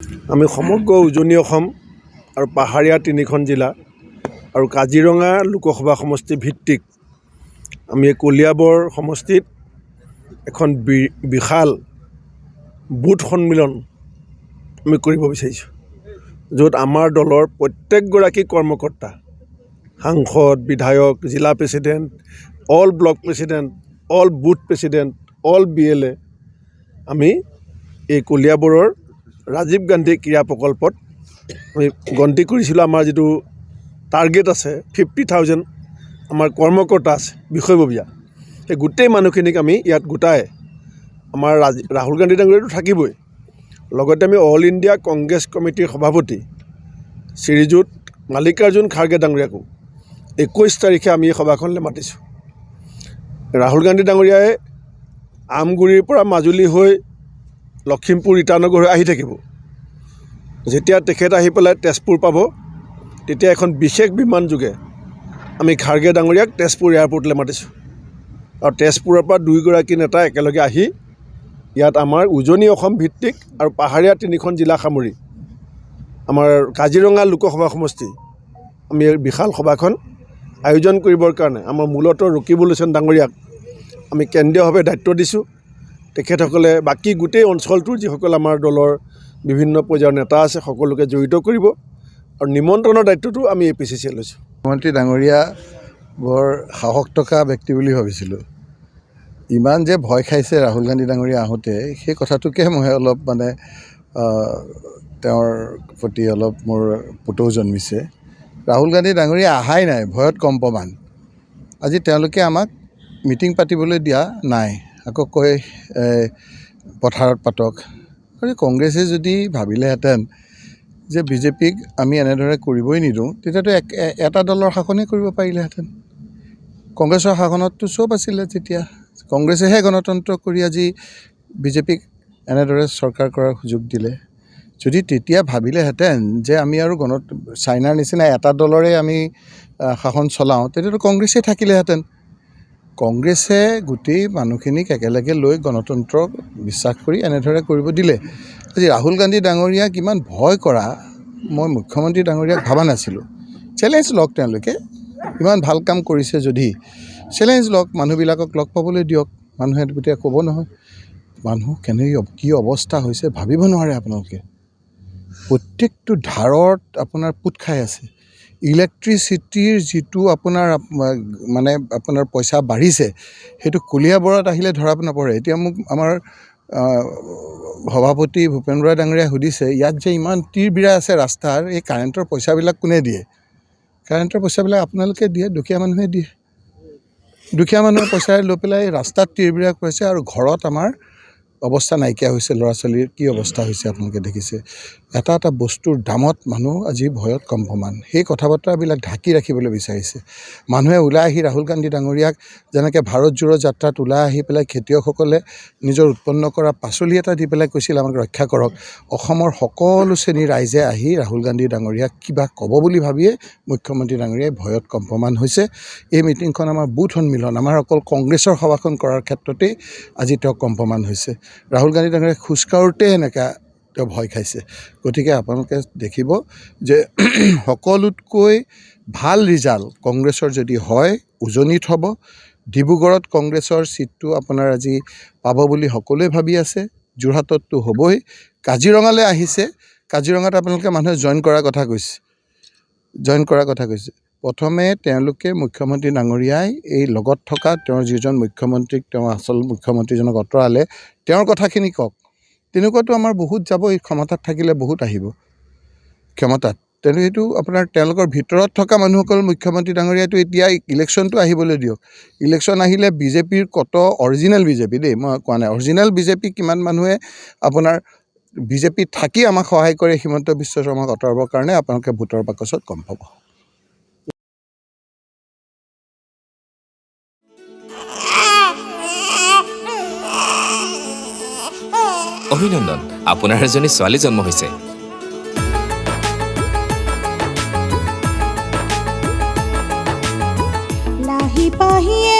আমি সমগ্ৰ উজনি অসম আৰু পাহাৰীয়া তিনিখন জিলা আৰু কাজিৰঙা লোকসভা সমষ্টি ভিত্তিক আমি কলিয়াবৰ সমষ্টিত এখন বিশাল বুথ সন্মিলন আমি কৰিব বিচাৰিছোঁ, য'ত আমাৰ দলৰ প্ৰত্যেকগৰাকী কৰ্মকৰ্তা, সাংসদ, বিধায়ক, জিলা president, all block president, all booth president, all BLA আমি এই কলিয়াবৰৰ ৰাজীৱ গান্ধী ক্ৰীড়া প্ৰকল্পত আমি গন্তি কৰিছিলোঁ। আমাৰ যিটো টাৰ্গেট আছে 50,000 আমাৰ কৰ্মকৰ্তা আছে বিষয়ববীয়া, সেই গোটেই মানুহখিনিক আমি ইয়াত গোটাই আমাৰ ৰাহুল গান্ধী ডাঙৰীয়াটো থাকিবই, লগতে আমি অল ইণ্ডিয়া কংগ্ৰেছ কমিটিৰ সভাপতি শ্ৰীযুত মাল্লিকাৰ্জুন খাৰ্গে ডাঙৰীয়াকো 21 তাৰিখে আমি এই সভাখনলৈ মাতিছোঁ। ৰাহুল গান্ধী ডাঙৰীয়াই আমগুৰিৰ পৰা মাজুলী হৈ লখিমপুৰ ইটানগৰ হৈ আহি থাকিব। যেতিয়া তেখেত আহি পেলাই তেজপুৰ পাব, তেতিয়া এখন বিশেষ বিমান যোগে আমি খাৰ্গে ডাঙৰীয়াক তেজপুৰ এয়াৰপৰ্টলৈ মাতিছোঁ। আৰু তেজপুৰৰ পৰা দুয়োগৰাকী নেতা একেলগে আহি ইয়াত আমাৰ উজনি অসম ভিত্তিক আৰু পাহাৰীয়া তিনিখন জিলা সামৰি আমাৰ কাজিৰঙা লোকসভা সমষ্টি আমি এই বিশাল সভাখন আয়োজন কৰিবৰ কাৰণে আমাৰ মূলতঃ ৰকিবুল হুছেইন ডাঙৰীয়াক আমি কেন্দ্ৰীয়ভাৱে দায়িত্ব দিছোঁ। তেখেতসকলে বাকী গোটেই অঞ্চলটোৰ যিসকল আমাৰ দলৰ বিভিন্ন পৰ্যায়ৰ নেতা আছে সকলোকে জড়িত কৰিব আৰু নিমন্ত্ৰণৰ দায়িত্বটো আমি APCC লৈছোঁ। মুখ্যমন্ত্ৰী ডাঙৰীয়া বৰ সাহস থকা ব্যক্তি বুলি ভাবিছিলোঁ। ইমান যে ভয় খাইছে ৰাহুল গান্ধী ডাঙৰীয়া আহোঁতে, সেই কথাটোকে মই অলপ তেওঁৰ প্ৰতি অলপ মোৰ পুতৌ জন্মিছে। ৰাহুল গান্ধী ডাঙৰীয়া অহাই নাই, ভয়ত কম্পমান। আজি তেওঁলোকে আমাক মিটিং পাতিবলৈ দিয়া নাই, আকৌ কয় পথাৰত পাতক। আৰু কংগ্ৰেছে যদি ভাবিলেহেঁতেন যে BJPক আমি এনেদৰে কৰিবই নিদিওঁ, তেতিয়াতো এটা দলৰ শাসনেই কৰিব পাৰিলেহেঁতেন। কংগ্ৰেছৰ শাসনততো চব আছিলে, তেতিয়া কংগ্ৰেছেহে গণতন্ত্ৰ কৰি আজি BJPক এনেদৰে চৰকাৰ কৰাৰ সুযোগ দিলে। যদি তেতিয়া ভাবিলেহেঁতেন যে আমি আৰু চাইনাৰ নিচিনা এটা দলৰে আমি শাসন চলাওঁ, তেতিয়াতো কংগ্ৰেছেই থাকিলেহেঁতেন। কংগ্ৰেছে গোটেই মানুহখিনিক একেলগে লৈ গণতন্ত্ৰক বিশ্বাস কৰি এনেদৰে কৰিব দিলে। আজি ৰাহুল গান্ধী ডাঙৰীয়াক ইমান ভয় কৰা মই মুখ্যমন্ত্ৰী ডাঙৰীয়াক ভবা নাছিলোঁ। চেলেঞ্জ লওক, তেওঁলোকে ইমান ভাল কাম কৰিছে যদি চেলেঞ্জ লওক, মানুহবিলাকক লগ পাবলৈ দিয়ক। মানুহে গোটেই ক'ব নহয়, মানুহ কি অৱস্থা হৈছে ভাবিব নোৱাৰে আপোনালোকে। প্ৰত্যেকটো ধাৰত আপোনাৰ পোত খাই আছে। ইলেক্ট্ৰিচিটিৰ যিটো আপোনাৰ পইচা বাঢ়িছে, সেইটো কলিয়াবৰত আহিলে ধৰা নপৰে। এতিয়া মোক আমাৰ সভাপতি ভূপেন বৰা ডাঙৰীয়াই সুধিছে, ইয়াত যে ইমান তিৰবিৰা আছে ৰাস্তাৰ, এই কাৰেণ্টৰ পইচাবিলাক কোনে দিয়ে? কাৰেণ্টৰ পইচাবিলাক আপোনালোকে দিয়ে, দুখীয়া মানুহে দিয়ে। দুখীয়া মানুহৰ পইচাৰে লৈ পেলাই ৰাস্তাত তিৰবিৰা কৰিছে, আৰু ঘৰত আমাৰ অৱস্থা নাইকিয়া হৈছে। ল'ৰা ছোৱালীৰ কি অৱস্থা হৈছে আপোনালোকে দেখিছে। এটা এটা বস্তুৰ দামত মানুহ আজি ভয়ত কম্পমান। সেই কথা বতৰাবিলাক ঢাকি ৰাখিবলৈ বিচাৰিছে। মানুহে ওলাই আহি ৰাহুল গান্ধী ডাঙৰীয়াক যেনেকৈ ভাৰত জোড়ো যাত্ৰাত ওলাই আহি পেলাই খেতিয়কসকলে নিজৰ উৎপন্ন কৰা পাচলি এটা দি পেলাই কৈছিল আমাক ৰক্ষা কৰক, অসমৰ সকলো শ্ৰেণীৰ ৰাইজে আহি ৰাহুল গান্ধী ডাঙৰীয়াক কিবা ক'ব বুলি ভাবিয়ে মুখ্যমন্ত্ৰী ডাঙৰীয়াই ভয়ত কম্পমান হৈছে। এই মিটিংখন আমাৰ বুথ সন্মিলন, আমাৰ অকল কংগ্ৰেছৰ সভাখন কৰাৰ ক্ষেত্ৰতেই আজি তেওঁ কম্পমান হৈছে। ৰাহুল গান্ধী ডাঙৰীয়াই খোজকাঢ়োঁতে এনেকৈ তেওঁ ভয় খাইছে। গতিকে আপোনালোকে দেখিব যে সকলোতকৈ ভাল ৰিজাল্ট কংগ্ৰেছৰ যদি হয়, উজনিত হ'ব। ডিব্ৰুগড়ত কংগ্ৰেছৰ ছিটটো আপোনাৰ আজি পাব বুলি সকলোৱে ভাবি আছে। যোৰহাটততো হ'বই। কাজিৰঙালৈ আহিছে, কাজিৰঙাত আপোনালোকে মানুহে জইন কৰাৰ কথা কৈছে। প্ৰথমে তেওঁলোকে মুখ্যমন্ত্ৰী ডাঙৰীয়াই এই লগত থকা তেওঁৰ যিজন মুখ্যমন্ত্ৰীক তেওঁ আচল মুখ্যমন্ত্ৰীজনক আঁতৰালে, তেওঁৰ কথাখিনি কওক। তেনেকুৱাতো আমাৰ বহুত যাব, এই ক্ষমতাত থাকিলে বহুত আহিব ক্ষমতাত। তেনে সেইটো আপোনাৰ তেওঁলোকৰ ভিতৰত থকা মানুহসকল মুখ্যমন্ত্ৰী ডাঙৰীয়াটো এতিয়া ইলেকশ্যনটো আহিবলৈ দিয়ক। ইলেকশ্যন আহিলে BJPৰ কত অৰিজিনেল BJP দেই, মই কোৱা নাই, অৰিজিনেল BJP কিমান মানুহে আপোনাৰ BJP থাকি আমাক সহায় কৰে হিমন্ত বিশ্ব শৰ্মাক আঁতৰাবৰ কাৰণে, আপোনালোকে ভোটৰ বাকচত গম পাব। অভিনন্দন, আপোনাৰ এজনী ছোৱালী জন্ম হৈছে। লাহি পাহিয়ে